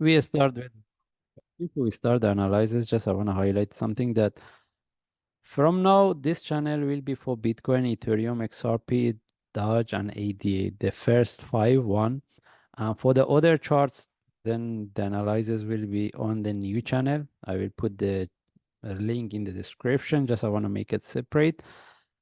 we start with before we start the analysis, just I want to highlight something that from now this channel will be for Bitcoin, Ethereum, XRP, Doge, and ADA, the first five one. For the other charts, then the analysis will be on the new channel. I will put the link in the description. Just I want to make it separate.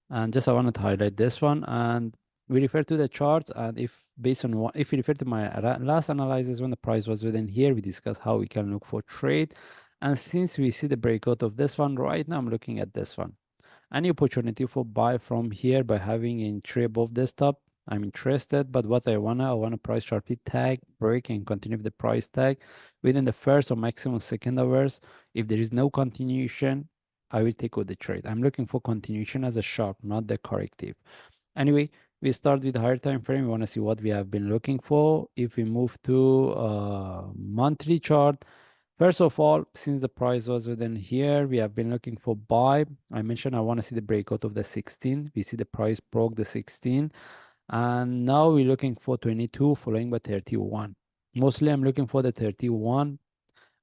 And just I wanted to highlight this one. And we refer to the charts. And if based on what, if we refer to my last analysis when the price was within here, we discuss how we can look for trade. And since we see the breakout of this one right now, I'm looking at this one. Any opportunity for buy from here by having a trade above this top, I'm interested, but what I wanna price sharply tag, break, and continue with the price tag within the first or maximum second hours. If there is no continuation, I will take out the trade. I'm looking for continuation as a sharp, not the corrective. Anyway, we start with the higher time frame. We want to see what we have been looking for. If we move to monthly chart, first of all, since the price was within here, we have been looking for buy. I mentioned I want to see the breakout of the 16. We see the price broke the 16. And now we're looking for 22 following by 31. Mostly I'm looking for the 31.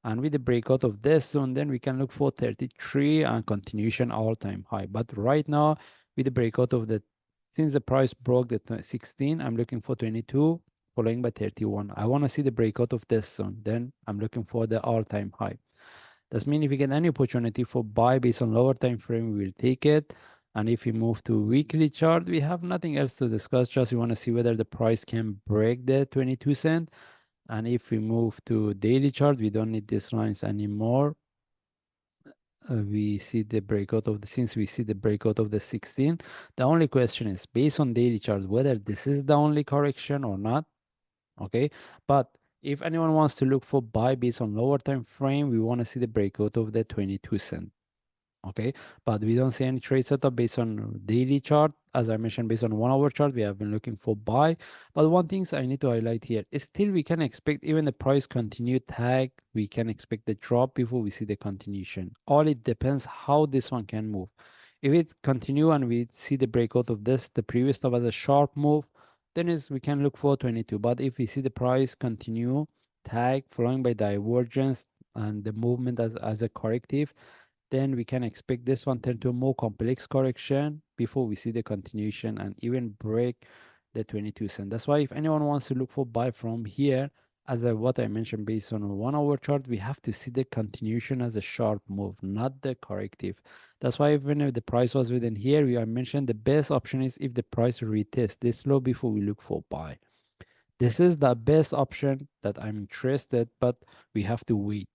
And with the breakout of this zone, then we can look for 33 and continuation all-time high. But right now, with the breakout of the, since the price broke the 16, I'm looking for 22 following by 31. I want to see the breakout of this zone. Then I'm looking for the all-time high. That means if we get any opportunity for buy based on lower time frame, we will take it. And if we move to weekly chart, we have nothing else to discuss. Just we want to see whether the price can break the 22 cent. And if we move to daily chart, we don't need these lines anymore. We see the breakout of the, since we see the breakout of the 16, the only question is based on daily chart, whether this is the only correction or not. Okay, but if anyone wants to look for buy based on lower time frame, we want to see the breakout of the 22 cent. Okay, but we don't see any trade setup based on daily chart. As I mentioned, based on 1 hour chart, we have been looking for buy. But one thing I need to highlight here is still we can expect even the price continue tag, we can expect the drop before we see the continuation. All it depends how this one can move. If it continue and we see the breakout of this, the previous stop as a sharp move, then is we can look for 22. But if we see the price continue tag following by divergence and the movement as a corrective, then we can expect this one turn to a more complex correction before we see the continuation and even break the 22 cent. That's why if anyone wants to look for buy from here, as what I mentioned based on a 1 hour chart, we have to see the continuation as a sharp move, not the corrective. That's why even if the price was within here, I mentioned the best option is if the price retest this low before we look for buy. This is the best option that I'm interested, but we have to wait.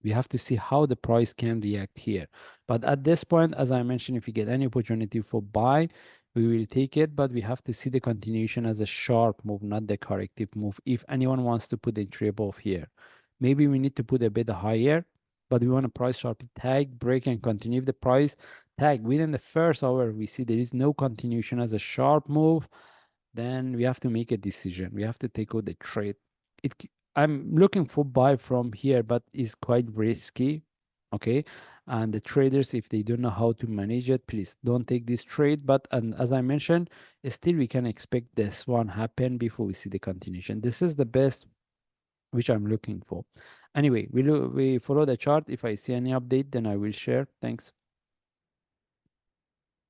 We have to see how the price can react here. But at this point, as I mentioned, if we get any opportunity for buy, we will take it, but we have to see the continuation as a sharp move, not the corrective move. If anyone wants to put a trade above here, maybe we need to put a bit higher, but we want a price sharp tag, break, and continue. If the price tag within the first hour, we see there is no continuation as a sharp move, then we have to make a decision. We have to take out the trade. I'm looking for buy from here, but it's quite risky. Okay. And the traders, if they don't know how to manage it, please don't take this trade. But and as I mentioned, still we can expect this one happen before we see the continuation. This is the best which I'm looking for. Anyway, we follow the chart. If I see any update, then I will share. Thanks.